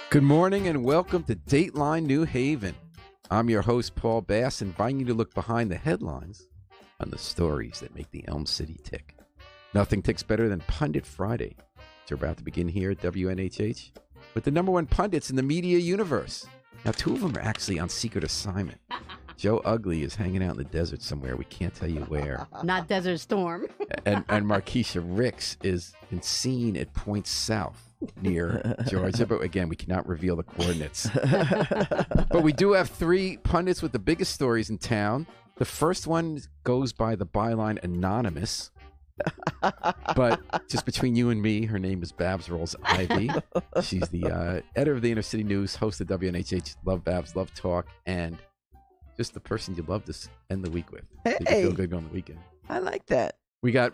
Good morning and welcome to Dateline New Haven. I'm your host, Paul Bass, inviting you to look behind the headlines on the stories that make the Elm City tick. Nothing ticks better than Pundit Friday. It's about to begin here at WNHH with the number one pundits in the media universe. Now, two of them are actually on secret assignment. Joe Ugly is hanging out in the desert somewhere. We can't tell you where. Not Desert Storm. and Markeisha Ricks is seen at Point South near Georgia. But again, we cannot reveal the coordinates. But we do have three pundits with the biggest stories in town. The first one goes by the byline Anonymous. But just between you and me, her name is Babs Rolls Ivy. She's the editor of the Inner City News, host of WNHH Love Babs, Love Talk, and just the person you love to end the week with. Hey, so you can feel good on the weekend. I like that. We got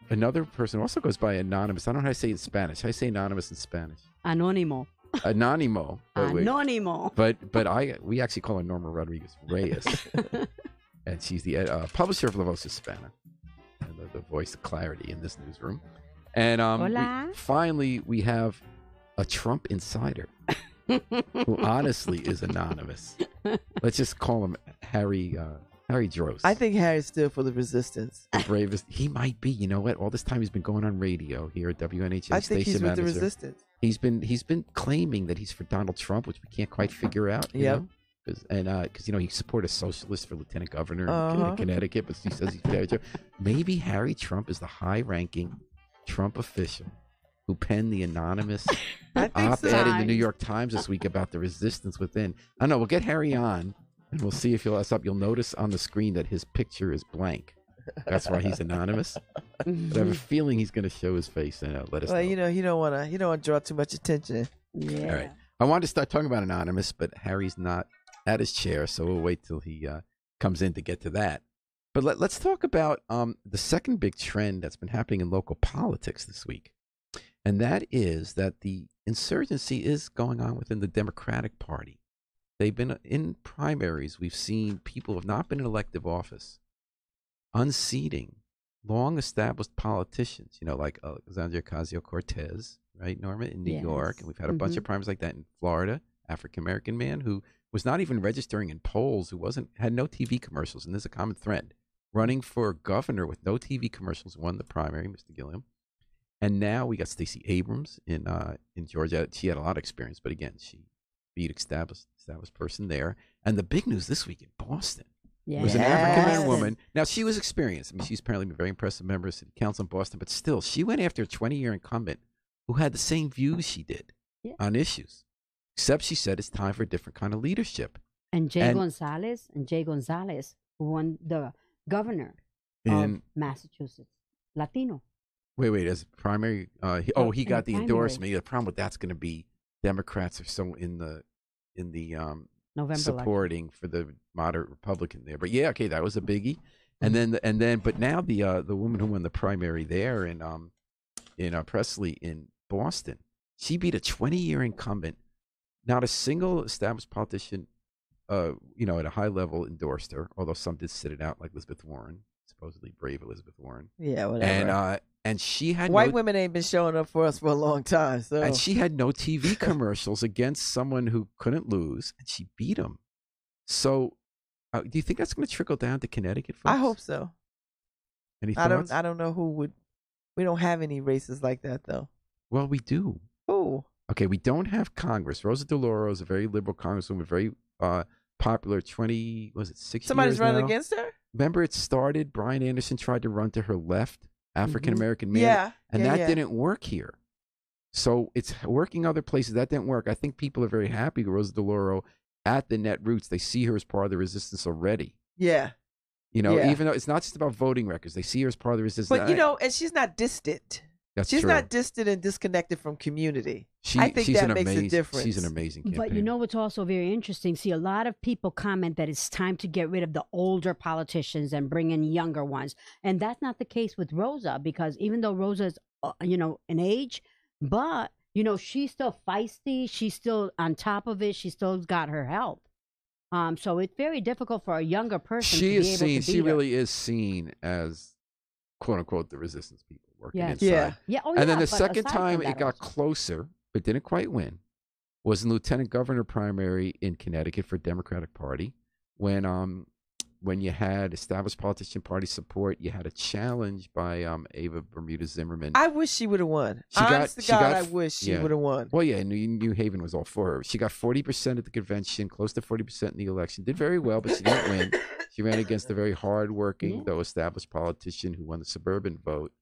another person who also goes by Anonymous. I don't know how to say it in Spanish. How do you say Anonymous in Spanish? Anónimo. Anonimo. Anónimo. But we actually call her Norma Rodriguez Reyes. And she's the publisher of La Voz Hispana. And the voice of clarity in this newsroom. And finally, we have a Trump insider who honestly is anonymous. Let's just call him Harry Drost. I think Harry's still for the resistance. The bravest. He might be. You know what? All this time he's been going on radio here at WNHA I think he's station with the manager. resistance. He's been claiming that he's for Donald Trump, which we can't quite figure out. Yep. Because he supported a socialist for lieutenant governor in Connecticut, but he says he's for Harry Trump. Maybe Harry Trump is the high-ranking Trump official who penned the anonymous op-ed in the New York Times this week about the resistance within. I don't know. We'll get Harry on, and we'll see if he'll us up. You'll notice on the screen that his picture is blank. That's why he's anonymous. But I have a feeling he's going to show his face and let us know. Well, he don't want to draw too much attention. Yeah. All right. I wanted to start talking about Anonymous, but Harry's not at his chair, so we'll wait till he comes in to get to that. But let's talk about the second big trend that's been happening in local politics this week, and that is that the insurgency is going on within the Democratic Party. They've been in primaries. We've seen people who have not been in elective office unseating long-established politicians, like Alexandria Ocasio-Cortez, right, Norma, in New York, and we've had a bunch of primaries like that in Florida. African-American man who was not even registering in polls, who had no TV commercials, and there's a common thread. Running for governor with no TV commercials, won the primary, Mr. Gilliam. And now we got Stacey Abrams in Georgia. She had a lot of experience, but again, she beat established person there. And the big news this week in Boston was an African-American woman. Now, she was experienced. I mean, she's apparently been a very impressive member of City Council in Boston, but still, she went after a 20-year incumbent who had the same views she did on issues. Except she said it's time for a different kind of leadership. And Jay Gonzalez, who won the governor of Massachusetts, Latino. Wait, as a primary, he got the endorsement. The problem with that's going to be Democrats are so in the November supporting election for the moderate Republican there. But yeah, okay, that was a biggie. And then, but now the woman who won the primary there in Presley in Boston, she beat a 20-year incumbent. Not a single established politician, at a high level endorsed her, although some did sit it out, like Elizabeth Warren, supposedly brave Elizabeth Warren. Yeah, whatever. And she had white women ain't been showing up for us for a long time. So. And she had no TV commercials against someone who couldn't lose, and she beat him. So, do you think that's going to trickle down to Connecticut, folks? I hope so. Any thoughts? I don't know who would. We don't have any races like that, though. Well, we do. Who? Okay, we don't have Congress. Rosa DeLauro is a very liberal congresswoman, very popular. 6 Somebody's years running now. against her? Remember, it started. Brian Anderson tried to run to her left, African-American man, and that didn't work here. So it's working other places. That didn't work. I think people are very happy with Rosa DeLauro at the net roots. They see her as part of the resistance already. Yeah. Even though it's not just about voting records. They see her as part of the resistance. But, and she's not distant. She's true. Not distant and disconnected from community. I think that makes a difference. She's an amazing campaign. But what's also very interesting? See, a lot of people comment that it's time to get rid of the older politicians and bring in younger ones. And that's not the case with Rosa, because even though Rosa is, an age, but, she's still feisty. She's still on top of it. She still got her health. So it's very difficult for a younger person to be able to beat She her. really is seen as, quote unquote, the resistance people working inside. Yeah. Yeah. Oh, and then the but second aside time from it that got also. closer, but didn't quite win. was in lieutenant governor primary in Connecticut for Democratic Party. When you had established politician party support, you had a challenge by Ava Bermuda Zimmerman. I wish she would have won. Honest to God, I wish she would have won. Well, yeah, New Haven was all for her. She got 40% at the convention, close to 40% in the election. Did very well, but she didn't win. She ran against a very hard-working, though established politician who won the suburban vote.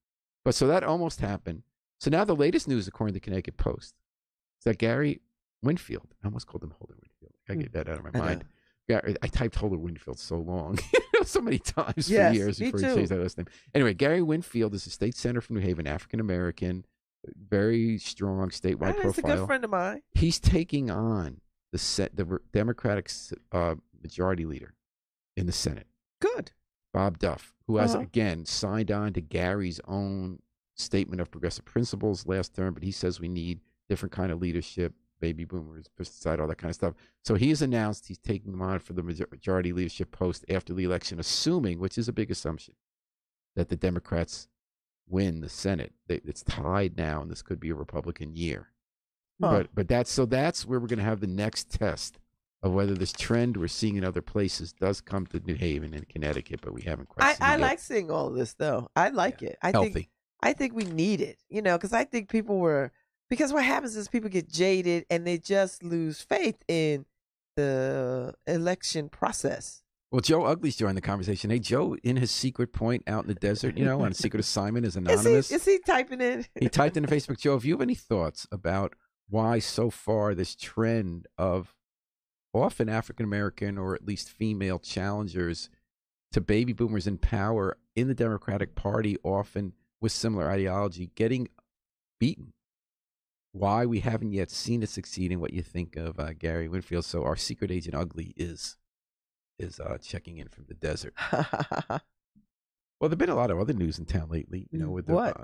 But so that almost happened. So now the latest news, according to the Connecticut Post, is that Gary Winfield, I almost called him Holden Winfield. I get that out of my mind. I typed Holden Winfield so long, so many times for years before he changed that last name. Anyway, Gary Winfield is a state senator from New Haven, African American, very strong statewide profile. He's a good friend of mine. He's taking on the Democratic majority leader in the Senate. Good. Bob Duff, who has again signed on to Gary's own statement of progressive principles last term, but he says we need different kind of leadership. Baby boomers, aside, all that kind of stuff. So he has announced he's taking him on for the majority leadership post after the election, assuming, which is a big assumption, that the Democrats win the Senate. It's tied now, and this could be a Republican year. But that's where we're going to have the next test of whether this trend we're seeing in other places does come to New Haven and Connecticut, but we haven't quite seen it I yet. like seeing all of this, though. I like it. I think we need it, because I think because what happens is people get jaded and they just lose faith in the election process. Well, Joe Ugly's joined the conversation. Hey, Joe, in his secret point out in the desert, on a secret assignment, is anonymous. Is he typing in? He typed in Facebook. Joe, if you have any thoughts about why so far this trend of often African-American or at least female challengers to baby boomers in power in the Democratic Party, often with similar ideology, getting beaten, why we haven't yet seen it succeed, and what you think of Gary Winfield. So our secret agent Ugly is checking in from the desert. Well, there've been a lot of other news in town lately. With what?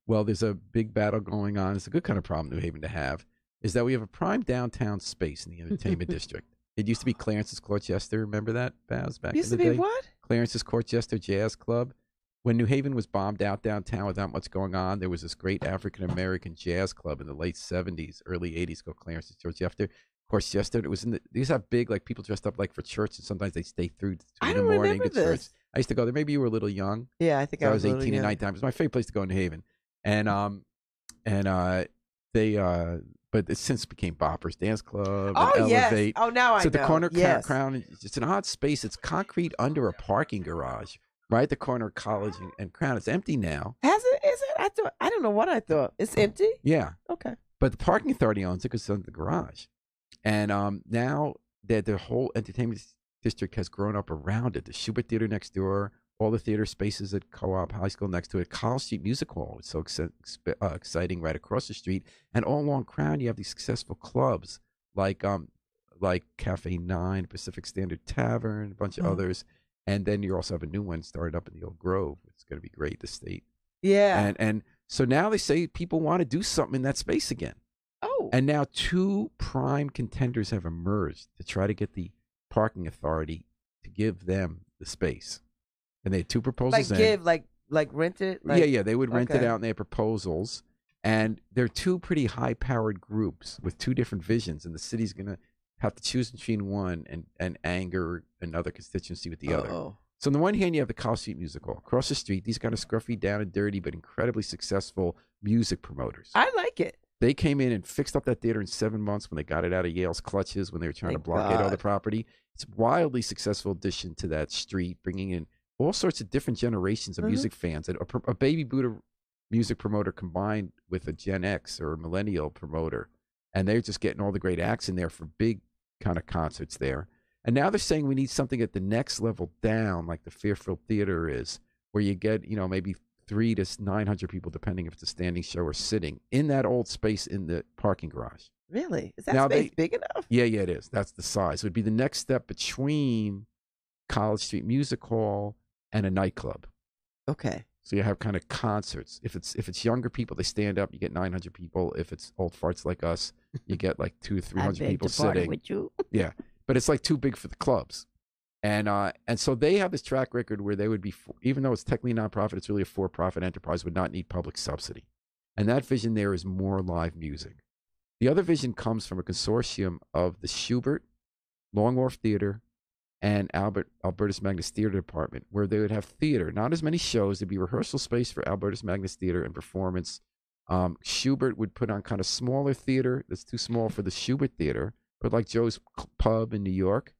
Well, there's a big battle going on. It's a good kind of problem New Haven to have. Is that we have a prime downtown space in the entertainment district. It used to be Clarence's Courtchester. Remember that, Baz? Back in the day. Used to be what? Clarence's Courtchester Jazz Club. When New Haven was bombed out downtown without much going on, there was this great African-American jazz club in the late 70s, early 80s called Clarence's Courtchester. It was these have big, like, people dressed up like for church, and sometimes they stay through 2 in the morning to church. I used to go there. Maybe you were a little young. Yeah, I think I was 18 and 19. It was my favorite place to go in New Haven. But it since became Boppers Dance Club. Oh, and Elevate. Yes. Oh, now I know. So the corner Crown, it's an odd space. It's concrete under a parking garage, right at the corner of College and Crown. It's empty now. Has it? Is it? I don't know what I thought. It's empty? Yeah. Okay. But the parking authority owns it because it's under the garage. And now that the whole entertainment district has grown up around it. The Schubert Theater next door, all the theater spaces at Co-op High School next to it, College Street Music Hall. It's so exciting right across the street. And all along Crown, you have these successful clubs like Cafe 9, Pacific Standard Tavern, a bunch of others. And then you also have a new one started up in the Old Grove. It's going to be great, the state. Yeah. And so now they say people want to do something in that space again. Oh. And now 2 prime contenders have emerged to try to get the parking authority to give them the space. And they had 2 proposals. Like rent it? Yeah. They would rent it out, and they had proposals. And they're 2 pretty high-powered groups with 2 different visions, and the city's going to have to choose between one and anger another constituency with the other. So on the one hand, you have the College Street Music Hall. Across the street, these kind of scruffy, down and dirty, but incredibly successful music promoters. I like it. They came in and fixed up that theater in 7 months when they got it out of Yale's clutches when they were trying to blockade all the property. It's a wildly successful addition to that street, bringing in all sorts of different generations of music fans. A baby boomer music promoter combined with a Gen X or a millennial promoter. And they're just getting all the great acts in there for big kind of concerts there. And now they're saying we need something at the next level down, like the Fairfield Theater is, where you get, maybe 300 to 900 people, depending if it's a standing show or sitting, in that old space in the parking garage. Really? Is that space big enough? Yeah, it is. That's the size. It would be the next step between College Street Music Hall and a nightclub. Okay. So you have kind of concerts. If it's younger people, they stand up. You get 900 people. If it's old farts like us, you get like 200 to 300 people sitting. With you. Yeah, but it's like too big for the clubs, and so they have this track record where they would be, even though it's technically nonprofit, it's really a for-profit enterprise, would not need public subsidy, and that vision there is more live music. The other vision comes from a consortium of the Schubert, Long Wharf Theater, and Albertus Magnus Theater Department, where they would have theater, not as many shows. There'd be rehearsal space for Albertus Magnus Theater and performance. Schubert would put on kind of smaller theater that's too small for the Schubert Theater, but like Joe's Pub in New York.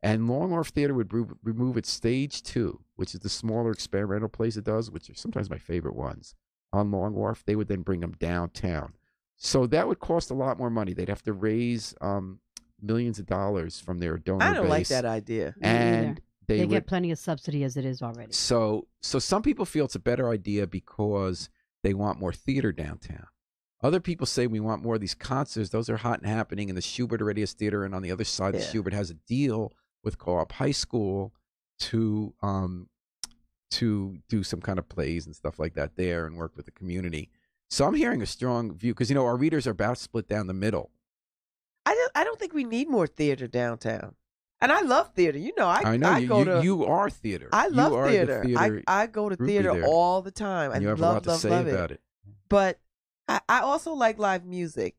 And Long Wharf Theater would remove its stage 2, which is the smaller experimental plays it does, which are sometimes my favorite ones. On Long Wharf, they would then bring them downtown. So that would cost a lot more money. They'd have to raise millions of dollars from their donor base. I don't like that idea. And they get plenty of subsidy as it is already. So some people feel it's a better idea because they want more theater downtown. Other people say we want more of these concerts. Those are hot and happening, and the Schubert already has theater, and on the other side, the Schubert has a deal with Co-op High School to do some kind of plays and stuff like that there and work with the community. So I'm hearing a strong view because, our readers are about split down the middle. I don't think we need more theater downtown. And I love theater. I know you are theater. I love theater. I go to theater there. all the time. And you have a lot to say about it. But I also like live music.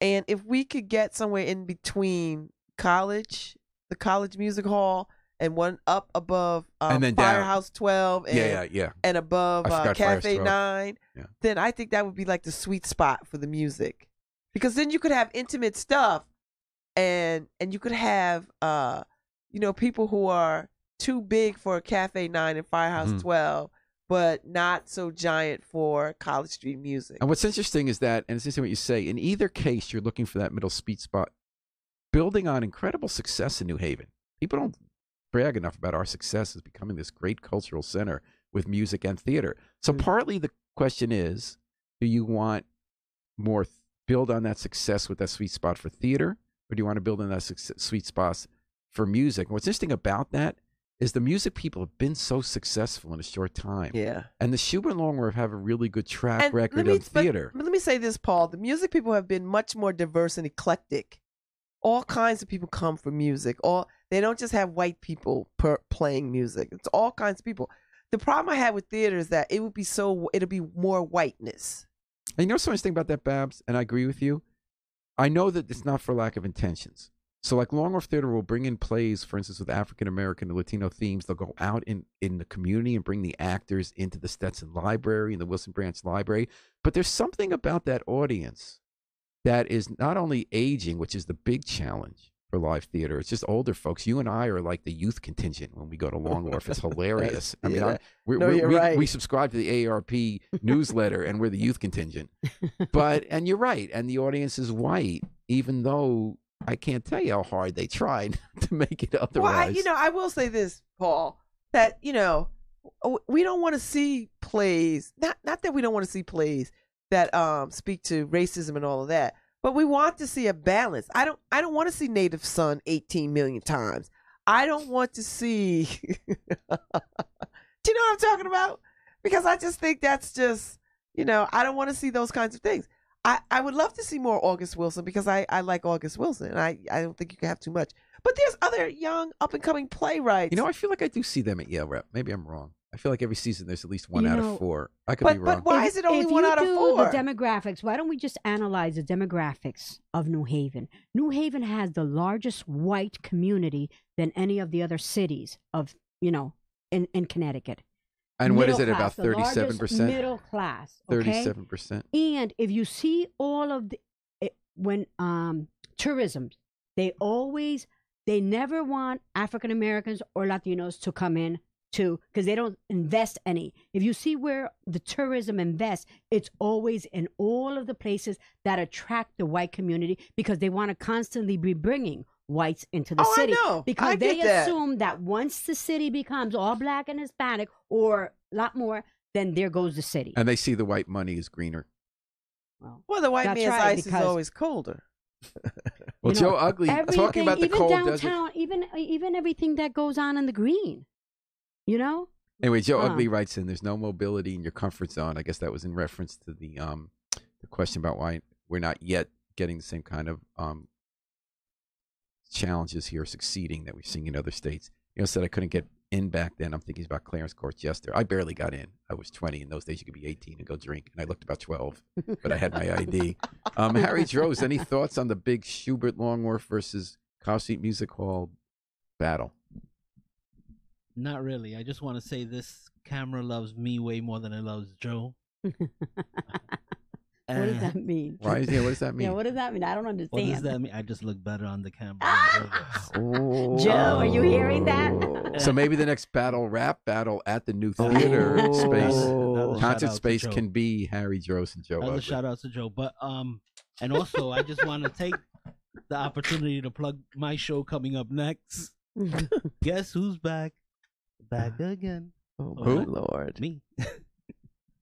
And if we could get somewhere in between the college music hall, and one up above and then Firehouse 12 and above Cafe 9, then I think that would be like the sweet spot for the music. Because then you could have intimate stuff and you could have people who are too big for Cafe 9 and Firehouse 12, but not so giant for College Street music. And what's interesting is that, and it's interesting what you say, in either case you're looking for that middle sweet spot, building on incredible success in New Haven. People don't brag enough about our success as becoming this great cultural center with music and theater. So partly the question is, do you want more build on that success with that sweet spot for theater, or do you want to build on that sweet spots for music? And what's interesting about that is the music people have been so successful in a short time. Yeah. And the Schubert and Long Wharf have a really good track record of theater. But let me say this, Paul. The music people have been much more diverse and eclectic. All kinds of people come for music. They don't just have white people playing music. It's all kinds of people. The problem I have with theater is that it'll be more whiteness. And you know so much thing about that, Babs, and I agree with you. I know that it's not for lack of intentions. So like Long Wharf Theater will bring in plays, for instance, with African-American and Latino themes. They'll go out in the community and bring the actors into the Stetson Library and the Wilson Branch Library. But there's something about that audience that is not only aging, which is the big challenge for live theater. It's just older folks. You and I are like the youth contingent when we go to Long Wharf. It's hilarious. I mean, we subscribe to the AARP newsletter, and we're the youth contingent. And you're right. And the audience is white, even though I can't tell you how hard they tried to make it otherwise. Well, I will say this, Paul, that, we don't want to see plays. Not that we don't want to see plays that speak to racism and all of that, but we want to see a balance. I don't want to see Native Son 18 million times. I don't want to see do you know what I'm talking about? Because I just think that's just, I don't want to see those kinds of things. I would love to see more August Wilson because I like August Wilson, and I don't think you can have too much. But there's other young up and coming playwrights. I feel like I do see them at Yale Rep. Maybe I'm wrong. I feel like every season there's at least one out of 4. I could be wrong. But why is it only one out of 4? The demographics, why don't we just analyze the demographics of New Haven? New Haven has the largest white community than any of the other cities of, in Connecticut. And what is it, about 37%? Middle class. Okay? 37%. And if you see all of when tourism, they never want African Americans or Latinos to come in because they don't invest any. If you see where the tourism invests, it's always in all of the places that attract the white community because they want to constantly be bringing whites into the city. I know. Because they assume that once the city becomes all black and Hispanic or a lot more, then there goes the city. And they see the white money is greener. Well, the white man's ice is always colder. Well, Joe Ugly, talking about the cold downtown, even everything that goes on in the green. Anyway, Joe Ugly writes in, there's no mobility in your comfort zone. I guess that was in reference to the question about why we're not yet getting the same kind of challenges here succeeding that we're seeing in other states. Said I couldn't get in back then. I'm thinking about Clarence Court Jester. I barely got in. I was 20. In those days, you could be 18 and go drink. And I looked about 12, but I had my ID. Harry Droz, any thoughts on the big Schubert Longworth versus Cow Street Music Hall battle? Not really. I just want to say this camera loves me way more than it loves Joe. What does that mean? What does that mean? Yeah, what does that mean? I don't understand. What does that mean? I just look better on the camera. Joe, are you hearing that? So maybe the next rap battle at the new theater space, concert space can be Harry Droz and Joe Ugly. A shout out to Joe. But and also I just want to take the opportunity to plug my show coming up next. Guess who's back? Back again. Oh my Lord. Me.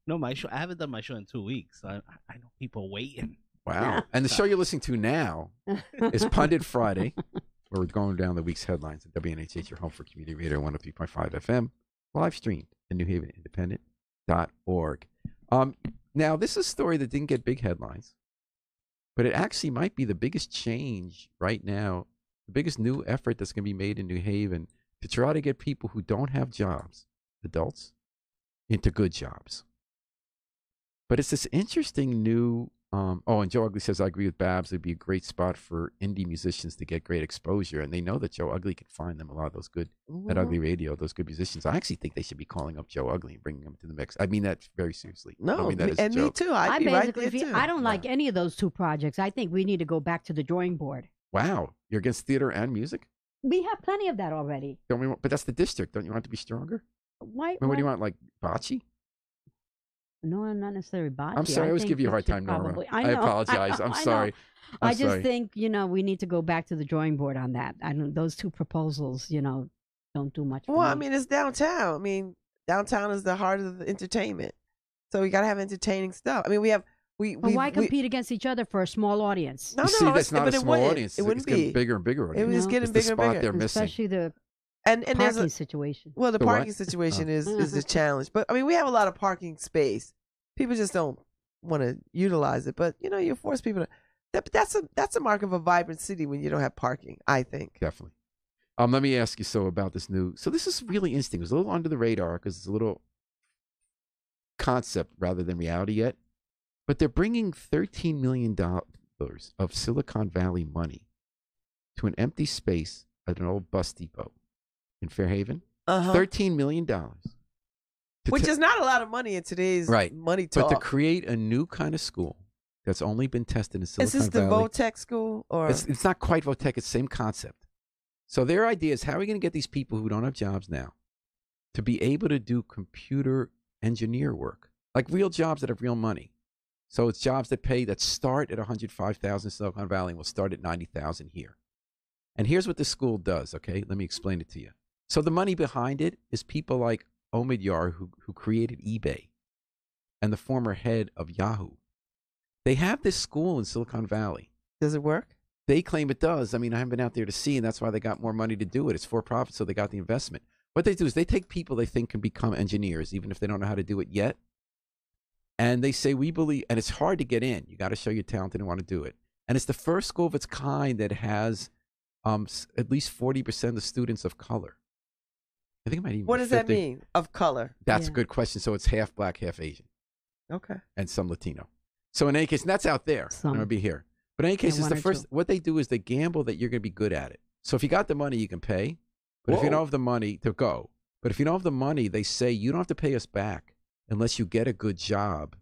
No, my show. I haven't done my show in 2 weeks. I know people waiting. Wow. And the show you're listening to now is Pundit Friday, where we're going down the week's headlines at WNHH, your home for community radio 103.5 FM, live streamed at newhavenindependent.org. Now, this is a story that didn't get big headlines, but it actually might be the biggest change right now, the biggest new effort that's going to be made in New Haven to try to get people who don't have jobs, adults, into good jobs. But it's this interesting new, and Joe Ugly says, I agree with Babs, it'd be a great spot for indie musicians to get great exposure. And they know that Joe Ugly can find them a lot of those good, that Ugly Radio, those good musicians. I actually think they should be calling up Joe Ugly and bringing him to the mix. I mean that very seriously. No, I mean that and me too. I'd be right there too. I don't like any of those two projects. I think we need to go back to the drawing board. Wow. You're against theater and music? We have plenty of that already. Don't we want, but that's the district. Don't you want it to be stronger? Why? What do you want, like bocce? No, not necessarily bocce. I'm sorry. I always give you a hard time, Norma. I apologize. I'm sorry. I just think, we need to go back to the drawing board on that. Those two proposals, don't do much for me. I mean, it's downtown. I mean, downtown is the heart of the entertainment. So we got to have entertaining stuff. I mean, we have... why compete against each other for a small audience? No, that's not a small audience. It wouldn't be. It's getting bigger and bigger audience. It was getting bigger and bigger. They're missing. Especially the parking situation. Well, the parking situation is a challenge. But, I mean, we have a lot of parking space. People just don't want to utilize it. But, you force people to... That's a mark of a vibrant city when you don't have parking, I think. Definitely. Let me ask you about this new... So this is really interesting. It's a little under the radar because it's a little concept rather than reality yet. But they're bringing $13 million of Silicon Valley money to an empty space at an old bus depot in Fairhaven. $13 million. Which is not a lot of money in today's money talk. But to create a new kind of school that's only been tested in Silicon Valley. Is this the Votech school? Or It's not quite Votech. It's the same concept. So their idea is, how are we going to get these people who don't have jobs now to be able to do computer engineer work? Like real jobs that have real money. So it's jobs that start at $105,000 in Silicon Valley and will start at $90,000 here. And here's what this school does, okay? Let me explain it to you. So the money behind it is people like Omid Yar, who created eBay, and the former head of Yahoo. They have this school in Silicon Valley. Does it work? They claim it does. I mean, I haven't been out there to see, and that's why they got more money to do it. It's for profit, so they got the investment. What they do is they take people they think can become engineers, even if they don't know how to do it yet. And they say, we believe, and it's hard to get in. You got to show you're talented and want to do it. And it's the first school of its kind that has at least 40% of the students of color. I think it might even What be does 50. that mean, of color? That's a good question. So it's half black, half Asian. Okay. And some Latino. So in any case, and that's out there. I'm going to be here. But in any case, it's the first, what they do is they gamble that you're going to be good at it. So if you got the money, you can pay. But if you don't have the money to go, but if you don't have the money, they say you don't have to pay us back unless you get a good job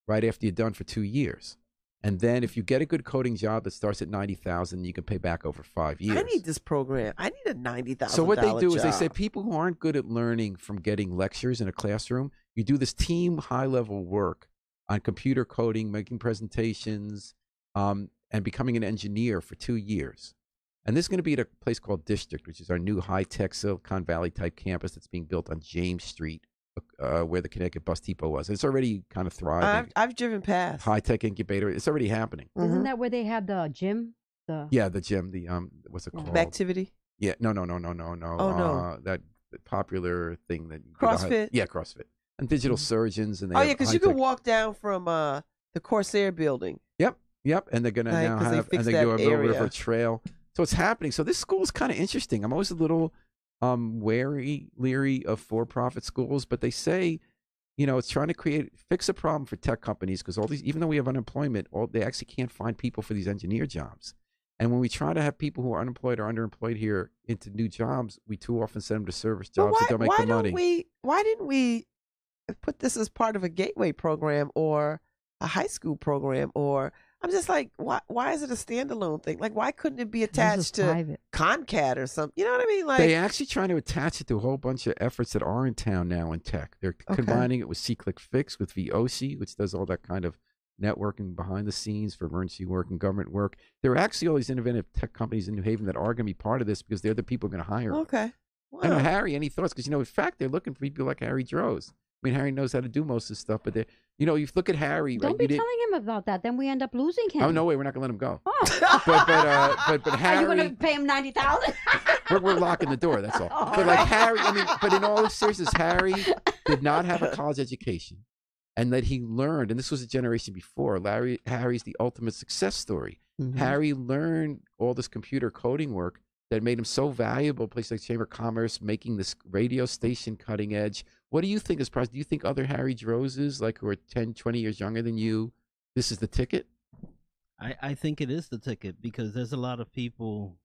right after you're done for 2 years. And then if you get a good coding job that starts at $90,000, you can pay back over 5 years. I need this program. I need a $90,000 So what they do job. is they say people who aren't good at learning from getting lectures in a classroom, you do this team high-level work on computer coding, making presentations, and becoming an engineer for 2 years. And this is going to be at a place called District, which is our new high-tech Silicon Valley-type campus that's being built on James Street, where the Connecticut Bus Depot was. It's already kind of thriving. I've driven past. High-tech incubator. It's already happening. Isn't that where they have the gym? Yeah, the gym. The what's it called? Activity? Yeah. No. Oh, no. That popular thing that CrossFit? Yeah, CrossFit. And digital surgeons. And because you can walk down from the Corsair building. Yep. And they're going to now have, and they do a Mill River Trail. So it's happening. So this school is kind of interesting. I'm always a little leery of for-profit schools, but they say, it's trying to fix a problem for tech companies because even though we have unemployment, they actually can't find people for these engineer jobs. And when we try to have people who are unemployed or underemployed here into new jobs, we too often send them to service jobs that don't make the money. Why didn't we put this as part of a gateway program or a high school program? Or I'm just like, why is it a standalone thing? Like, why couldn't it be attached to private. Concat or something? You know what I mean? Like, they're actually trying to attach it to a whole bunch of efforts that are in town now in tech. They're combining it with C-Click-Fix, with VOC, which does all that kind of networking behind the scenes for emergency work and government work. There are actually all these innovative tech companies in New Haven that are going to be part of this because they're the people going to hire. Okay. Wow. I know, Harry, any thoughts? Because, in fact, they're looking for people like Harry Droz. I mean, Harry knows how to do most of this stuff, but you look at Harry. Don't be telling him about that. Then we end up losing him. Oh, no way. We're not going to let him go. Oh. But Harry. Are you going to pay him $90,000? we're locking the door. That's all. But like Harry, but in all seriousness, Harry did not have a college education. And that he learned, and this was a generation before, Harry's the ultimate success story. Mm-hmm. Harry learned all this computer coding work that made him so valuable, places like Chamber of Commerce, making this radio station cutting edge. What do you think is price? Do you think other Harry Drozes, like who are 10, 20 years younger than you, this is the ticket? I think it is the ticket because there's a lot of people.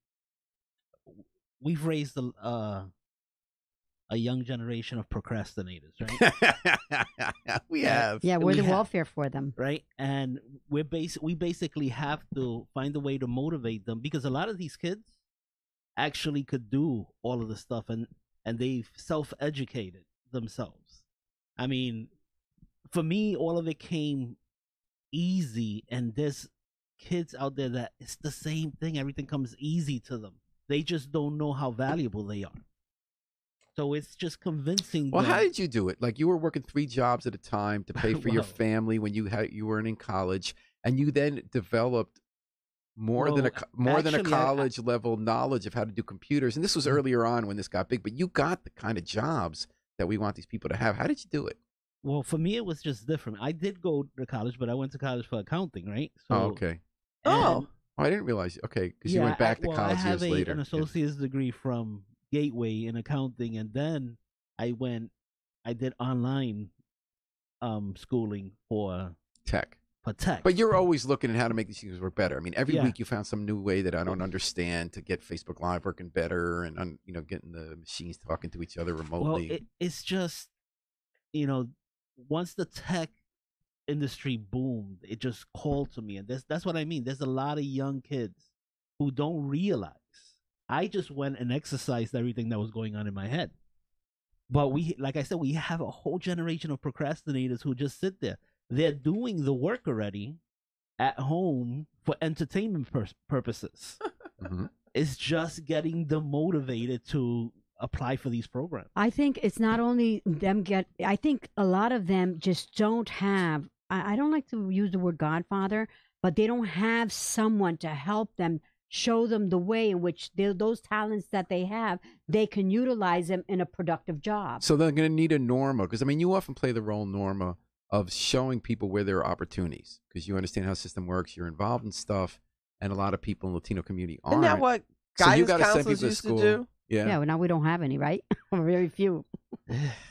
We've raised a young generation of procrastinators, right? We have. Yeah, we're the welfare for them. Right? And we basically have to find a way to motivate them because a lot of these kids actually could do all of the stuff and they've self-educated themselves. I mean, for me, all of it came easy, and there's kids out there that it's the same thing. Everything comes easy to them. They just don't know how valuable they are. So it's just convincing. Well, them. How did you do it? Like you were working 3 jobs at a time to pay for your family when you weren't in college, and you then developed more than a college level knowledge of how to do computers. And this was earlier on when this got big, but you got the kind of jobs that we want these people to have. How did you do it? Well, for me, it was just different. I did go to college, but I went to college for accounting, right? So, okay. Oh, I didn't realize. Okay, because you went back to college years later. I have an associate's degree from Gateway in accounting, and then I did online schooling for tech. tech. But you're always looking at how to make these things work better. I mean, every week you found some new way that I don't understand to get Facebook Live working better, and getting the machines talking to each other remotely. Well, it's just once the tech industry boomed, it just called to me, and that's what I mean. There's a lot of young kids who don't realize. I just went and exercised everything that was going on in my head. But like I said, we have a whole generation of procrastinators who just sit there. They're doing the work already at home for entertainment purposes. Mm-hmm. It's just getting them motivated to apply for these programs. I think it's not only them I think a lot of them just don't have, I don't like to use the word godfather, but they don't have someone to help them, show them the way in which those talents that they have, they can utilize them in a productive job. So they're going to need a Norma, because I mean, you often play the role, Norma, of showing people where there are opportunities, because you understand how the system works, you're involved in stuff, and a lot of people in the Latino community aren't. Isn't that what guidance counselors used to do? Yeah, well, now we don't have any, right? Very few.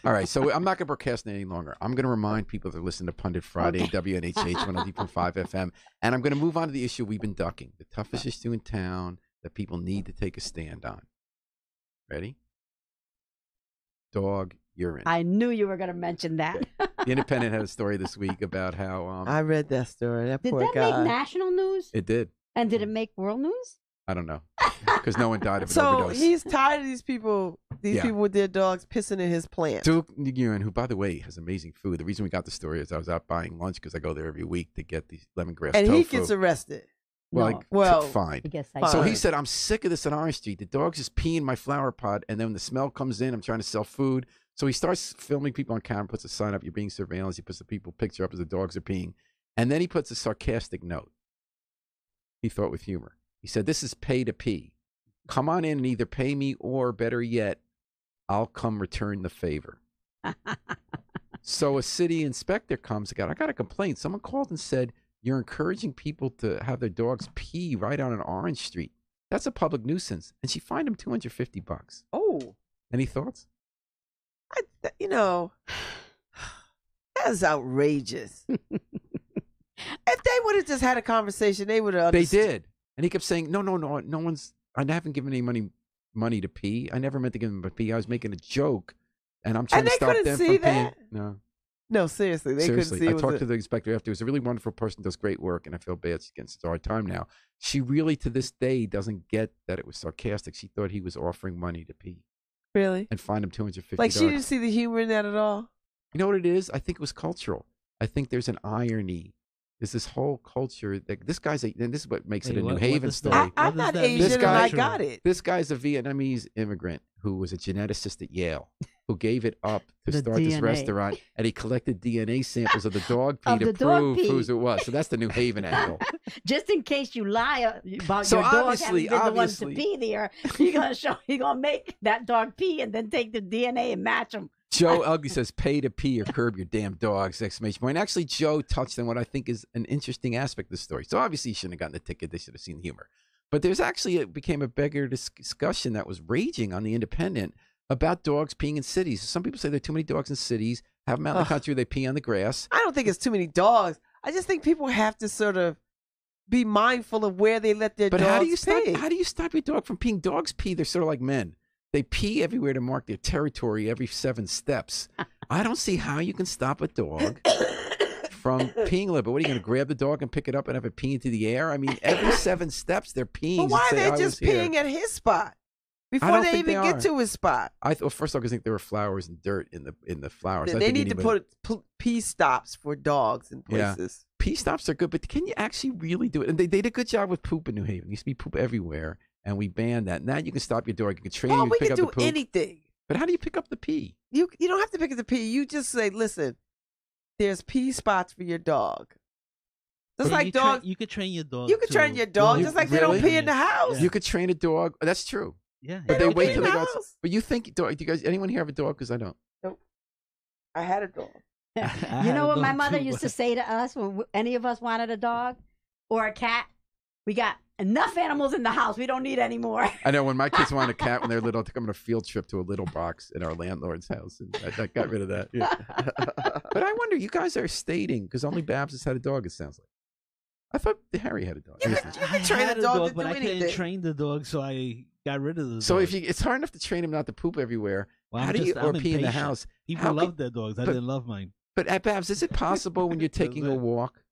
All right, so I'm not going to procrastinate any longer. I'm going to remind people to listen to Pundit Friday, WNHH 103.5 FM, and I'm going to move on to the issue we've been ducking, the toughest issue in town that people need to take a stand on. Ready? Dog urine. I knew you were going to mention that. The Independent had a story this week about how... I read that story. That poor guy. Did that make national news? It did. And did it make world news? I don't know, because no one died of an overdose. So he's tired of these people with their dogs pissing in his plant. Duke Nguyen, who, by the way, has amazing food. The reason we got the story is I was out buying lunch because I go there every week to get these lemongrass and tofu. he gets arrested. Well, fine. Fine. So he said, I'm sick of this on Orange Street. The dog's just peeing in my flower pot, and then when the smell comes in, I'm trying to sell food. So he starts filming people on camera, puts a sign up, you're being surveillance. He puts the people picture up as the dogs are peeing. And then he puts a sarcastic note. He thought with humor. He said, this is pay to pee. Come on in and either pay me or, better yet, I'll come return the favor. So a city inspector comes. I got a complaint. Someone called and said, you're encouraging people to have their dogs pee right on an Orange Street. That's a public nuisance. And she fined him $250. Oh. Any thoughts? You know, that's outrageous. If they would have just had a conversation, they would have. They did, and he kept saying, "No, no one's. I haven't given any money to pee. I never meant to give them a pee. I was making a joke, and I'm trying to stop them from peeing." No, seriously, they couldn't see. I talked to the inspector after. He was a really wonderful person, does great work, and I feel bad she's getting such a hard time now. She really, to this day, doesn't get that it was sarcastic. She thought he was offering money to pee. Really? And fine him $250. Like, she didn't see the humor in that at all? You know what it is? I think it was cultural. I think there's an irony. There's this whole culture that this guy's and this is what makes it a New Haven story. I'm not Asian and I got it. This guy's a Vietnamese immigrant who was a geneticist at Yale, who gave it up to start this restaurant, and he collected DNA samples of the dog pee to prove whose it was. So that's the New Haven angle. Just in case you lie about your dog having been the one to pee there, you're gonna make that dog pee and then take the DNA and match them. Joe Ugly says, "Pay to pee or curb your damn dogs!" Exclamation point. Actually, Joe touched on what I think is an interesting aspect of the story. So obviously, he shouldn't have gotten the ticket. They should have seen the humor. But there's actually it became a bigger discussion that was raging on the Independent about dogs peeing in cities. Some people say there are too many dogs in cities. Have them out in the country, they pee on the grass. I don't think it's too many dogs. I just think people have to sort of be mindful of where they let their dogs pee. How do you stop your dog from peeing? Dogs pee. They're sort of like men. They pee everywhere to mark their territory every 7 steps. I don't see how you can stop a dog from peeing a little bit. What, are you going to grab the dog and pick it up and have it pee into the air? I mean, every 7 steps they're peeing. But why are they just peeing at his spot before they even get to his spot? First off, I think there were flowers and dirt in the flowers. They need to put pee stops for dogs in places. Yeah. Pee stops are good, but can you actually really do it? And they did a good job with poop in New Haven. There used to be poop everywhere. And we banned that. Now you can stop your dog. You can train you to pick up the poop. We can do anything. But how do you pick up the pee? You don't have to pick up the pee. You just say, listen, there's pee spots for your dog. Just like dogs. You could train your dog. You could train your dog just like they don't pee in the house. You could train a dog. That's true. Yeah. But they wait till they go. But you think, do you guys, anyone here have a dog? Because I don't. Nope. I had a dog. You know what my mother used to say to us when any of us wanted a dog or a cat? We got enough animals in the house. We don't need any more. I know when my kids wanted a cat when they were little, I took them on a field trip to a little box in our landlord's house, and I got rid of that. Yeah. But I wonder, you guys are stating because only Babs has had a dog. It sounds like. I thought Harry had a dog. You can train a dog, but I couldn't train the dog, so I got rid of the dog. So it's hard enough to train him not to poop everywhere. How do you or pee in the house? People love their dogs. I didn't love mine. But at Babs, is it possible when you're taking a walk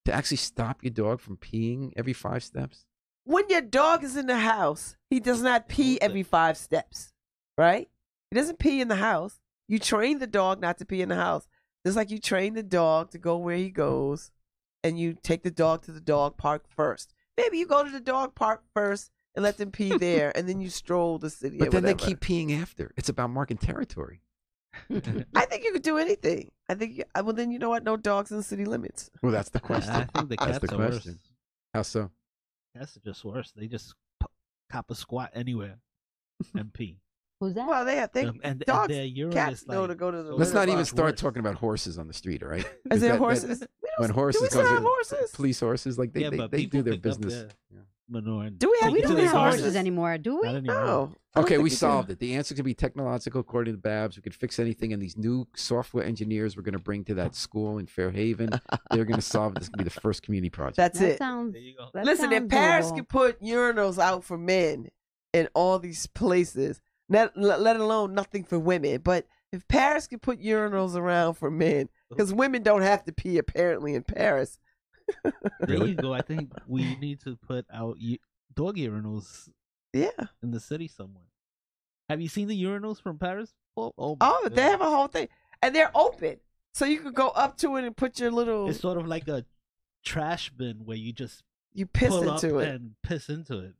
to actually stop your dog from peeing every 5 steps? When your dog is in the house, he does not pee every 5 steps, right? He doesn't pee in the house. You train the dog not to pee in the house. Just like you train the dog to go where he goes, and you take the dog to the dog park first. Maybe you go to the dog park first and let them pee there, and then you stroll the city. But then they keep peeing after. It's about marking territory. I think you could do anything. I think, well, then you know what? No dogs in the city limits. Well, that's the question. I think the cats are worse. How so? Cats are just worse. They just cop a squat anywhere and pee. Who's that? Well, and dogs, their urine cats is know to go to the. Let's not even start talking about horses on the street, all right? Is there horses? When horses do we have horses? Police horses, like they do their business. Manure. Do we have? We don't have horses anymore, do we? No. Okay, we solved it. The answer could be technological, according to Babs. We could fix anything, and these new software engineers we're going to bring to that school in Fairhaven, they're going to solve it. This is going to be the first community project. That's it. Sounds, there you go. Listen, if Paris could put urinals out for men in all these places, let alone nothing for women, but if Paris could put urinals around for men, because women don't have to pee apparently in Paris. There you go. I think we need to put out dog urinals. Yeah. In the city somewhere. Have you seen the urinals from Paris? Oh, they have a whole thing. And they're open. So you could go up to it and put your little... It's sort of like a trash bin where you piss pull into up it. And piss into it.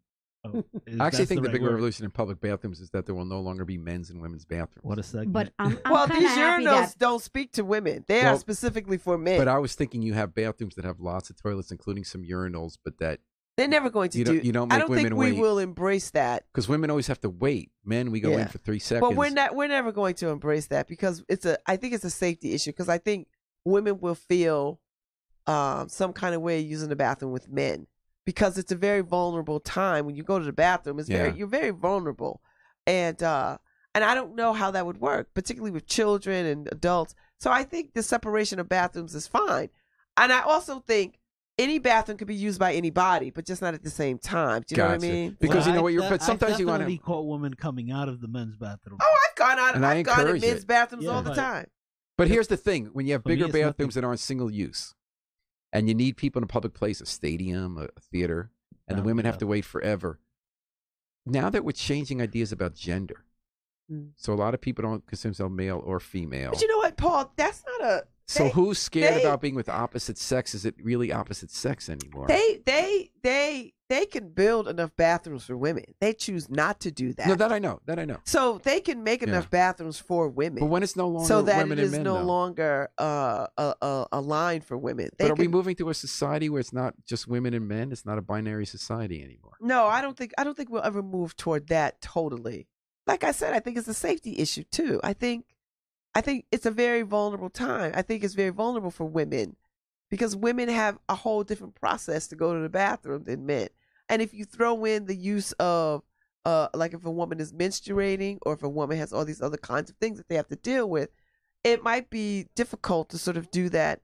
Oh, I actually think the big revolution in public bathrooms is that there will no longer be men's and women's bathrooms. What a segment. But I'm well, these urinals don't speak to women. They are specifically for men. But I was thinking you have bathrooms that have lots of toilets, including some urinals, but that... They're never going to do. You don't make I don't women think we wait. will embrace that because women always have to wait. Men, we go in for 3 seconds. But we're never going to embrace that because I think it's a safety issue because I think women will feel some kind of way using the bathroom with men because it's a very vulnerable time when you go to the bathroom. You're very vulnerable, and And I don't know how that would work, particularly with children and adults. So I think the separation of bathrooms is fine. And I also think any bathroom could be used by anybody, but just not at the same time. Do you know what I mean? Because you know what you're. But sometimes you want to. I've definitely caught women coming out of the men's bathroom. Oh, I've gone out. And I've gone in men's bathrooms all the time. But here's the thing: when you have bigger bathrooms nothing. that aren't single use, and you need people in a public place, a stadium, a theater, and the women have to wait forever. Now that we're changing ideas about gender, so a lot of people don't consider themselves male or female. But you know what, Paul? That's not a. So who's scared about being with opposite sex? Is it really opposite sex anymore? They can build enough bathrooms for women. They choose not to do that. No, that I know. So they can make enough bathrooms for women. But when it's no longer so that women it is and men, no though. longer a line for women. But are we moving to a society where it's not just women and men? It's not a binary society anymore. No, I don't think we'll ever move toward that totally. Like I said, I think it's a safety issue too. I think it's a very vulnerable time. I think it's very vulnerable for women because women have a whole different process to go to the bathroom than men. And if you throw in the use of, like if a woman is menstruating or if a woman has all these other kinds of things that they have to deal with, it might be difficult to sort of do that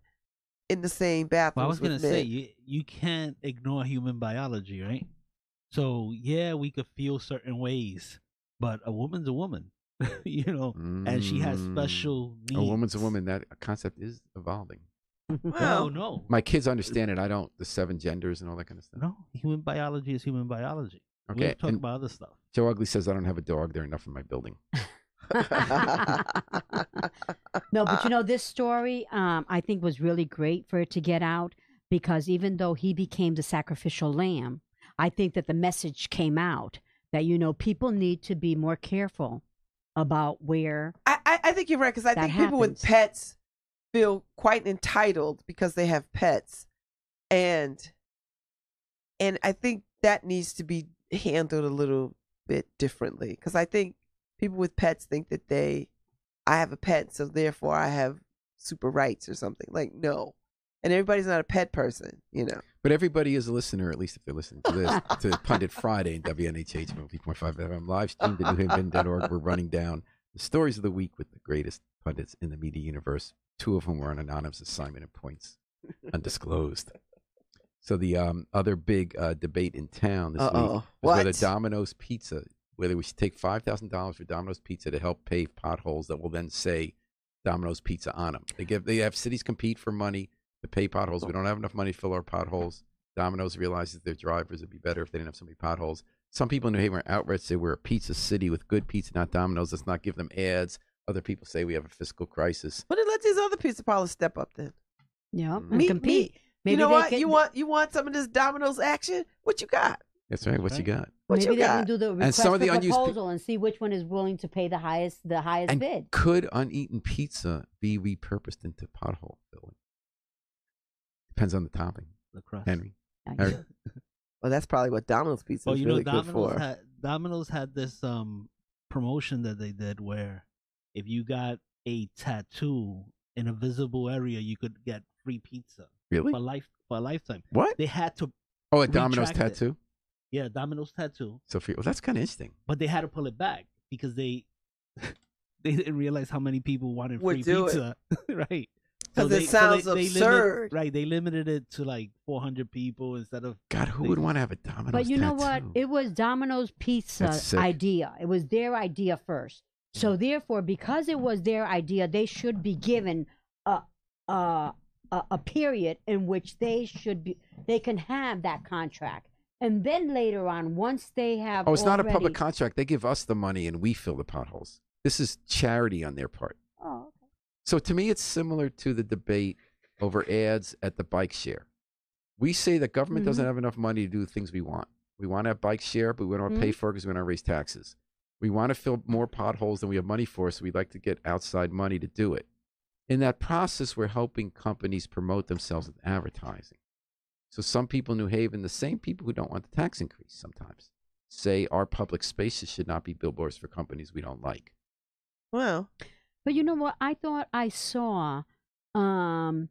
in the same bathroom. Well, I was going to say, you can't ignore human biology, right? So, yeah, we could feel certain ways, but a woman's a woman. And she has special needs. A woman's a woman. That concept is evolving. Well, no. My kids understand it. I don't. The 7 genders and all that kind of stuff. No, human biology is human biology. Okay. We'll talk about other stuff. Joe Ugly says, I don't have a dog. There are enough in my building. No, but this story, I think was really great for it to get out because even though he became the sacrificial lamb, I think that the message came out that, people need to be more careful about where I think you're right because I think people with pets feel quite entitled because they have pets, and I think that needs to be handled a little bit differently because I think people with pets think that I have a pet, so therefore I have super rights or something. Like, no. And everybody's not a pet person, But everybody is a listener, at least if they're listening to this, to Pundit Friday in WNHH 50.5 FM, live streamed at newhaven.org. We're running down the stories of the week with the greatest pundits in the media universe, 2 of whom were on anonymous assignment and points undisclosed. So the other big debate in town this week was whether Domino's Pizza, whether we should take $5,000 for Domino's Pizza to help pave potholes that will then say Domino's Pizza on them. They have cities compete for money to pay potholes. We don't have enough money to fill our potholes. Domino's realizes their drivers would be better if they didn't have so many potholes. Some people in New Haven are outright say we're a pizza city with good pizza, not Domino's. Let's not give them ads. Other people say we have a fiscal crisis. Well, then let these other pizza parlors step up then. Yeah, and compete. Maybe you know what? You want some of this Domino's action? What you got? That's right. What you got? Maybe they can do the request some of the for unused proposal and see which one is willing to pay the highest and bid. Could uneaten pizza be repurposed into pothole filling? Depends on the topping. The crust. Henry. Well, that's probably what Domino's Pizza is really good for. Domino's had this promotion that they did where if you got a tattoo in a visible area, you could get free pizza. Really? For a lifetime. What? They had to. Oh, a Domino's tattoo? Yeah, Domino's tattoo. So that's kind of interesting. But they had to pull it back because they didn't realize how many people wanted Would free do pizza. Right. Because it sounds absurd. They limited it to like 400 people instead of. God, who would want to have a Domino's But you know what? tattoo? It was Domino's Pizza's idea. It was their idea first. So therefore, because it was their idea, they should be given a period in which they can have that contract. And then later on, once they have it's not a public contract. They give us the money and we fill the potholes. This is charity on their part. Oh, okay. So to me, it's similar to the debate over ads at the bike share. We say that government doesn't have enough money to do the things we want. We want to have bike share, but we don't want to pay for it because we want to raise taxes. We want to fill more potholes than we have money for, so we'd like to get outside money to do it. In that process, we're helping companies promote themselves with advertising. So some people in New Haven, the same people who don't want the tax increase sometimes, say our public spaces should not be billboards for companies we don't like. Well, but you know what? I thought I saw, I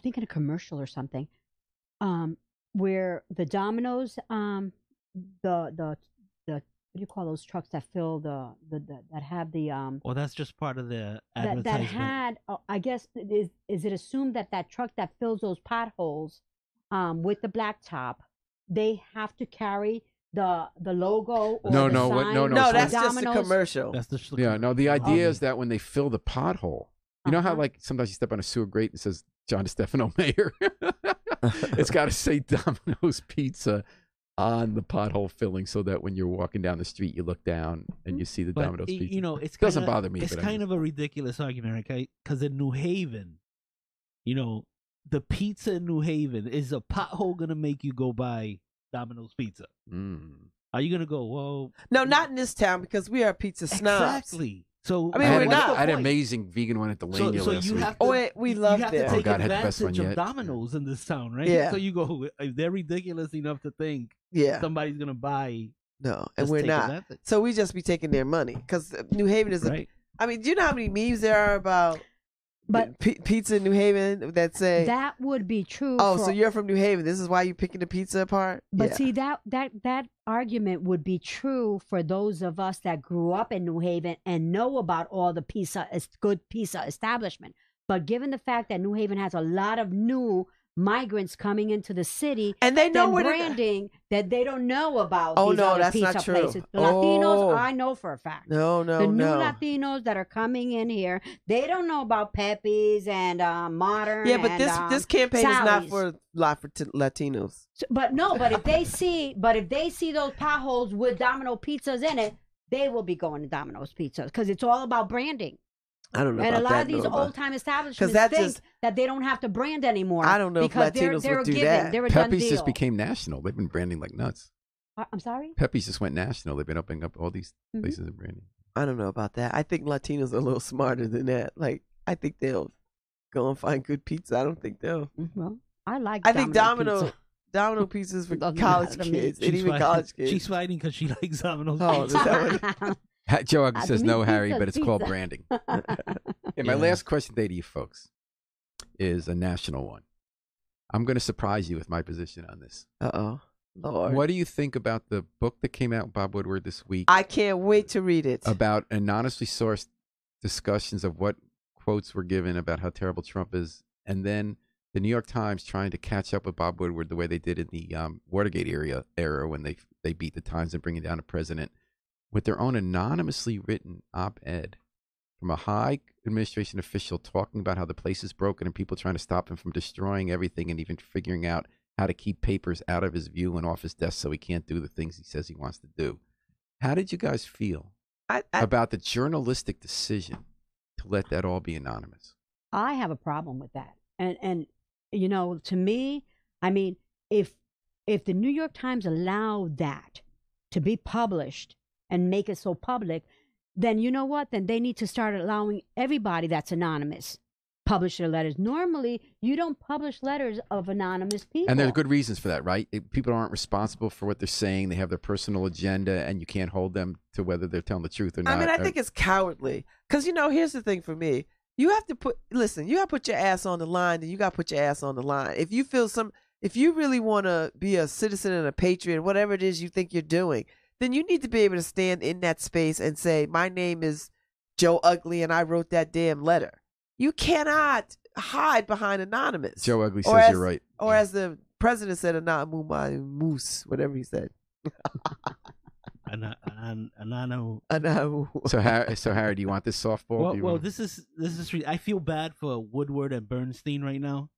think in a commercial or something, where the Domino's, the what do you call those trucks that fill the that have the Well, that's just part of the that advertisement. had I guess is it assumed that that truck that fills those potholes with the blacktop, they have to carry the logo or No, the no, what- sign no, no, No, so- that's just a Domino's? commercial. That's the Yeah, no, the idea is Okay. that when they fill the pothole, you know how like sometimes you step on a sewer grate and it says John DeStefano Mayor? It's got to say Domino's Pizza on the pothole filling so that when you're walking down the street, you look down and you see the But, Domino's Pizza. you know, it's doesn't kinda, bother me. It's but kind of a ridiculous argument, okay? Because in New Haven, you know, the pizza in New Haven, is a pothole gonna make you go buy Domino's Pizza? Are you gonna go? Well, No, not in this town because we are pizza snobs. exactly. So I mean, I we're had, not. I had an point? amazing vegan one at the Lania So last you week. have to, Oh, we love you have to them. Oh, take God, had the best one advantage of yet. Domino's in this town, right? Yeah. So you go, if they're ridiculous enough to think Yeah, somebody's gonna buy, no, and let's we're take not. advantage. So we just be taking their money because New Haven is. Right. I mean, do you know how many memes there are about But pizza in New Haven that say, that would be true. "Oh, for, so you're from New Haven? This is why you picking the pizza apart?" But Yeah. see that argument would be true for those of us that grew up in New Haven and know about all the good pizza establishment. But given the fact that New Haven has a lot of new migrants coming into the city, And they know then where to- branding that they don't know about. Oh, these no, other that's pizza not true. places. The Latinos, Oh. I know for a fact. No, The new no. Latinos that are coming in here, they don't know about Pepe's and Modern. Yeah, but and, this campaign is not Sally's. for Latinos. But if they see those potholes with Domino pizzas in it, they will be going to Domino's Pizza because it's all about branding. I don't know And a about lot that. of these Norma. old time establishments that think just- that they don't have to brand anymore. I don't know if because Latinos they're would do given. that. They're a done Pepe's deal. just became national. They've been branding like nuts. I'm sorry. Pepe's just went national. They've been opening up all these Mhm. places in branding. I don't know about that. I think Latinos are a little smarter than that. Like, I think they'll go and find good pizza. I don't think they'll. Well, I like. I think Domino Domino pizzas for Doesn't college matter to me. kids, and even college kids. She's fighting because she likes Domino's Oh, is Pizza. that what- Joe Ugly says to no, me, Harry, pizza's but it's called pizza. branding. And my Yeah. last question today to you folks is a national one. I'm going to surprise you with my position on this. Uh-oh. Lord. What do you think about the book that came out, Bob Woodward, this week I can't wait to read it. about anonymously sourced discussions of what quotes were given about how terrible Trump is, and then the New York Times trying to catch up with Bob Woodward the way they did in the Watergate era when they beat the Times and bringing down a president with their own anonymously written op-ed from a high administration official talking about how the place is broken and people trying to stop him from destroying everything and even figuring out how to keep papers out of his view and off his desk so he can't do the things he says he wants to do. How did you guys feel about the journalistic decision to let that all be anonymous? I have a problem with that. And you know, to me, I mean, if the New York Times allowed that to be published and make it so public, then you know what? Then they need to start allowing everybody that's anonymous publish their letters. Normally, you don't publish letters of anonymous people. And there's good reasons for that, right? People aren't responsible for what they're saying. They have their personal agenda, and you can't hold them to whether they're telling the truth or not. I mean, I think it's cowardly. Because, you know, here's the thing for me. You have to put your ass on the line, and you got to put your ass on the line. If you really want to be a citizen and a patriot, whatever it is you think you're doing, then you need to be able to stand in that space and say, my name is Joe Ugly, and I wrote that damn letter. You cannot hide behind anonymous. Joe Ugly says you're right. Or as the president said, moose, whatever he said. So Harry, do you want this softball? Well, this is I feel bad for Woodward and Bernstein right now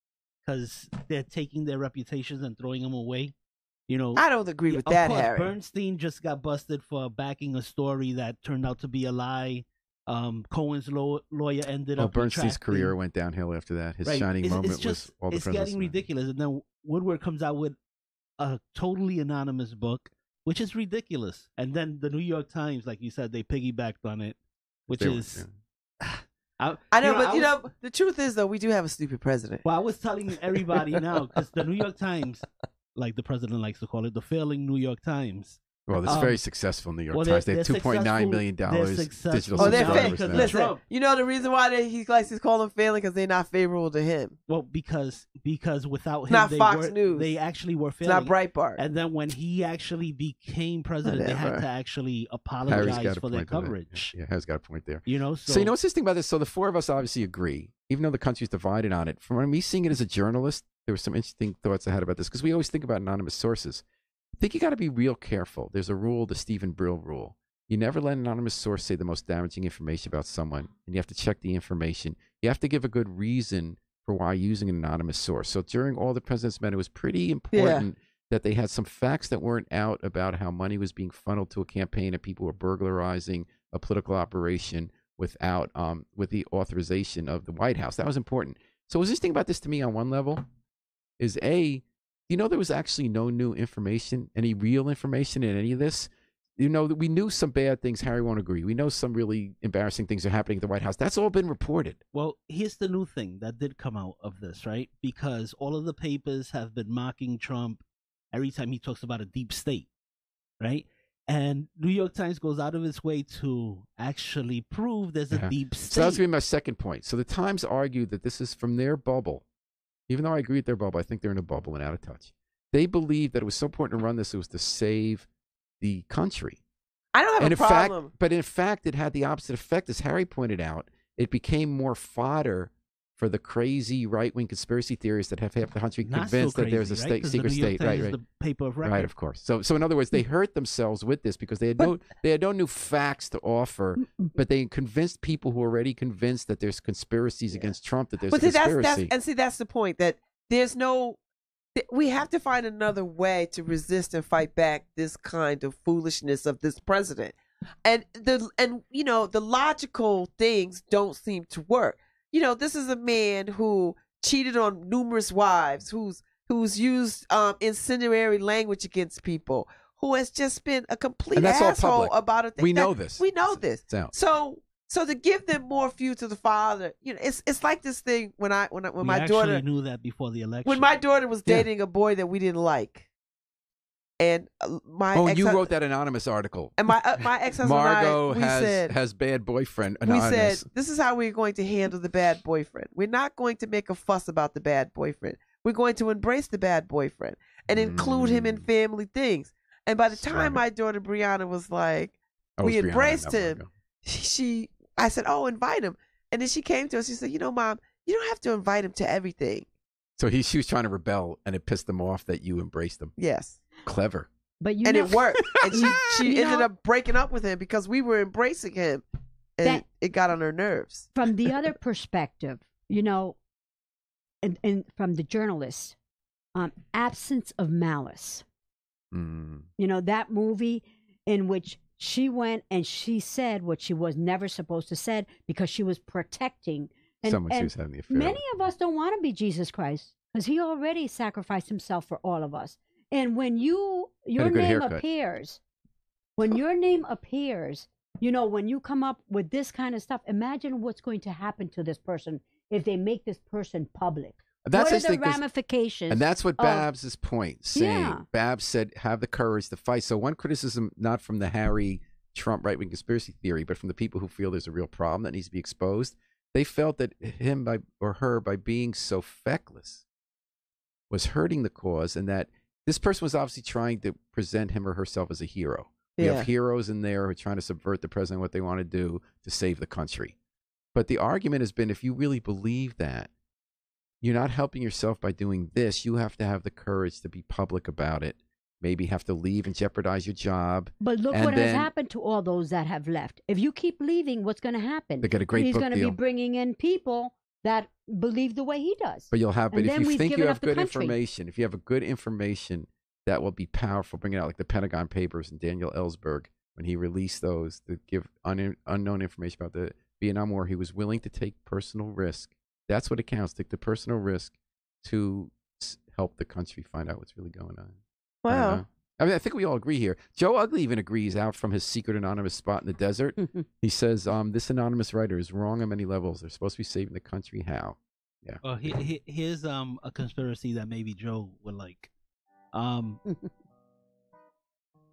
because they're taking their reputations and throwing them away. You know, I don't agree with of that, course, Harry. Bernstein just got busted for backing a story that turned out to be a lie. Cohen's lawyer ended up. Bernstein's retracting. career went downhill after that. His Right. shining moment It's just, was all the it's president's getting men. ridiculous. And then Woodward comes out with a totally anonymous book, which is ridiculous. And then the New York Times, like you said, they piggybacked on it, which They were, is. yeah. I know, but the truth is, though, we do have a stupid president. Well, I was telling everybody now because the New York Times, like the president likes to call it, the failing New York Times, Well, it's very successful. New York Times. They have $2.9 million digital subscribers now. Listen, you know the reason why he likes to call them failing because they're not favorable to him. Well, because without him, not Fox News. They actually were failing. It's not Breitbart. And then when he actually became president, they had to actually apologize for their coverage. Yeah, Harry's got a point there. You know, so you know what's interesting about this? So the four of us obviously agree, even though the country's divided on it. From me seeing it as a journalist, there were some interesting thoughts I had about this because we always think about anonymous sources. I think you got to be real careful. There's a rule, the Stephen Brill rule. You never let an anonymous source say the most damaging information about someone, and you have to check the information. You have to give a good reason for why using an anonymous source. So during all the president's men, it was pretty important that they had some facts that weren't out about how money was being funneled to a campaign and people were burglarizing a political operation without with the authorization of the White House. That was important. So what's interesting about this to me on one level is you know, there was actually no new information, any real information in any of this. You know, we knew some bad things. Harry won't agree. We know some really embarrassing things are happening at the White House. That's all been reported. Well, here's the new thing that did come out of this, right? Because all of the papers have been mocking Trump every time he talks about a deep state, right? And New York Times goes out of its way to actually prove there's a deep state. So that's going to be my second point. So the Times argued that this is from their bubble. Even though I agree with their bubble, I think they're in a bubble and out of touch. They believe that it was so important to run this, it was to save the country. I don't have a problem. But in fact, it had the opposite effect. As Harry pointed out, it became more fodder for the crazy right-wing conspiracy theories that have half the country convinced that there's a secret state. Right. The paper of record. Right, of course. So in other words, they hurt themselves with this because they had no new facts to offer, but they convinced people who are already convinced that there's conspiracies against Trump, that there's a conspiracy. That's the point, that there's no. We have to find another way to resist and fight back this kind of foolishness of this president, and you know the logical things don't seem to work. You know, this is a man who cheated on numerous wives, who's used incendiary language against people, who has just been a complete asshole about it. We know this. We know this. So to give them more fuel to the father, you know, it's like this thing when my daughter knew that before the election. When my daughter was dating a boy that we didn't like. And you wrote that anonymous article. And my ex-husband Margot and I, has bad boyfriend anonymous. We said, this is how we're going to handle the bad boyfriend. We're not going to make a fuss about the bad boyfriend. We're going to embrace the bad boyfriend and include him in family things. And by the time my daughter Brianna was like, we embraced him, I said, oh, invite him. And then she came to us. She said, you know, Mom, you don't have to invite him to everything. So she was trying to rebel, and it pissed him off that you embraced him. Yes. Clever. But it worked. And she ended up breaking up with him because we were embracing him, and it got on her nerves. From the other perspective, you know, and from the journalists, absence of malice. You know, that movie in which she went and she said what she was never supposed to said because she was protecting someone she was having the affair. Many of us don't want to be Jesus Christ because he already sacrificed himself for all of us. And when your name appears, you know, when you come up with this kind of stuff, imagine what's going to happen to this person if they make this person public. What are the ramifications? And that's what Babs' point, saying. Babs said, have the courage to fight. So one criticism, not from the Harry Trump right-wing conspiracy theory, but from the people who feel there's a real problem that needs to be exposed, they felt that him or her, by being so feckless, was hurting the cause, and that this person was obviously trying to present him or herself as a hero. We have heroes in there who are trying to subvert the president, what they want to do to save the country. But the argument has been, if you really believe that, you're not helping yourself by doing this. You have to have the courage to be public about it. Maybe have to leave and jeopardize your job. But look what has happened to all those that have left. If you keep leaving, what's going to happen? They get a great He's book going to be bringing in people that believe the way he does. But if you think you have good information, if you have a good information that will be powerful, bring it out, like the Pentagon Papers and Daniel Ellsberg, when he released those to give unknown information about the Vietnam War, he was willing to take personal risk. That's what it counts, take the personal risk to help the country find out what's really going on. Wow. I think we all agree here. Joe Ugly even agrees out from his secret anonymous spot in the desert. He says, this anonymous writer is wrong on many levels. They're supposed to be saving the country. How? Yeah. Well, here's a conspiracy that maybe Joe would like.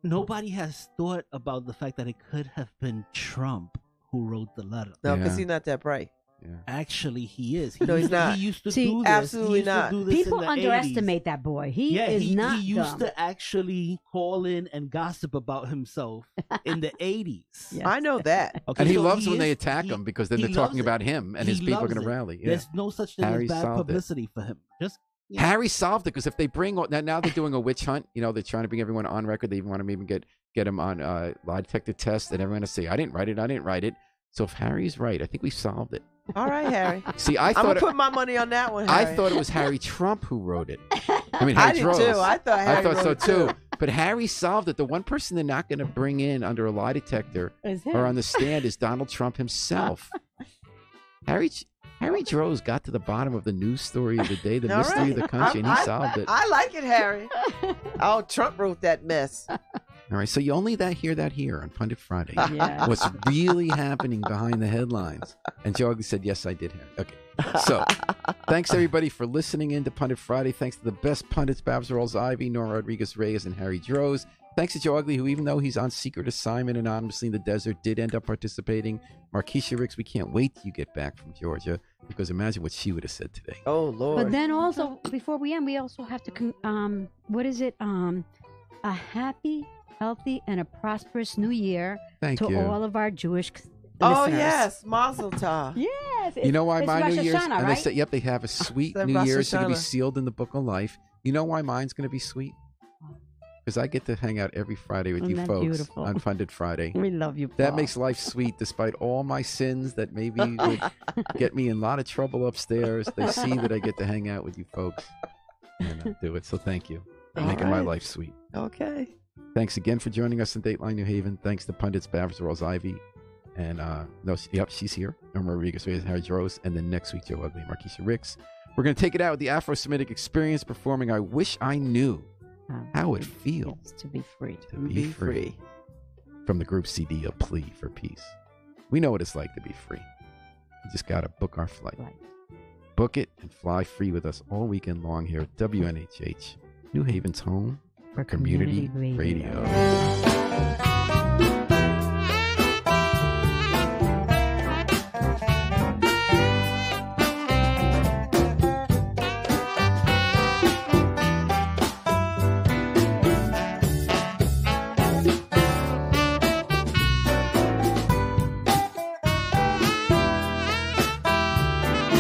nobody has thought about the fact that it could have been Trump who wrote the letter. No, because Yeah. he's not that bright. Yeah. Actually, he is. No, he's not. He used to See, do this. absolutely He used not. To do this People in the underestimate that boy. He is he not used dumb. to actually call in and gossip about himself in the 80s. Yes. I know that. Okay, And he so loves when they is- attack he- him because then he they're talking loves it. about him and He his people are loves going to it. rally. Yeah. There's no such thing Harry as bad solved it. publicity for him. Just you know. Harry solved it because if they bring now they're doing a witch hunt. You know, they're trying to bring everyone on record. They even want to even get him on lie detector test, and everyone to say, "I didn't write it." So if Harry's right, I think we solved it. All right, Harry. See, I I'm thought gonna put my money on that one. I Harry. thought it was Harry Trump who wrote it. I mean, I Harry did Rose. too. I thought Harry I thought wrote so it too. But Harry solved it. The one person they're not going to bring in under a lie detector Is him. or on the stand is Donald Trump himself. Harry Droz got to the bottom of the news story of the day, the All mystery right. of the country, and he solved it. I like it, Harry. Oh, Trump wrote that mess. All right, so you only hear that here on Pundit Friday. Yeah. What's really happening behind the headlines? And Joe Ugly said, "Yes, I did, Harry." Okay, so thanks everybody for listening in to Pundit Friday. Thanks to the best pundits, Babs Rolls-Ivy, Nora Rodriguez-Reyes, and Harry Droz. Thanks to Joe Ugly, who even though he's on secret assignment anonymously in the desert, did end up participating. Markeisha Ricks, we can't wait till you get back from Georgia, because imagine what she would have said today. Oh, Lord. But then also, before we end, we also have to, what is it? A happy, healthy, and a prosperous new year Thank to you. all of our Jewish oh, listeners. yes. Mazel tov. Yes. You know why it's my Rosh New Year's? Hashanah, And right? they say, yep, they have a sweet The New Rosh Year's going to be Hashanah. sealed in the Book of Life. You know why mine's going to be sweet? Because I get to hang out every Friday with Isn't you that folks beautiful? on Funded Friday. We love you, That Paul. makes life sweet, despite all my sins that maybe would get me in a lot of trouble upstairs. They see that I get to hang out with you folks and do it. So thank you for All making my right. life sweet. Okay. Thanks again for joining us in Dateline New Haven. Thanks to Pundits Babs Rolls-Ivy. And, yep, she's here. Norma Rodriguez, Harry Rose. And then next week, Joe Ugly, Markeisha Ricks. We're going to take it out with the Afro-Semitic Experience performing I Wish I Knew How It Feels to be free. to Be Free. From the group CD, A Plea for Peace. We know what it's like to be free. We just got to book our flight. Right. Book it and fly free with us all weekend long here at WNHH, New Haven's home for community radio.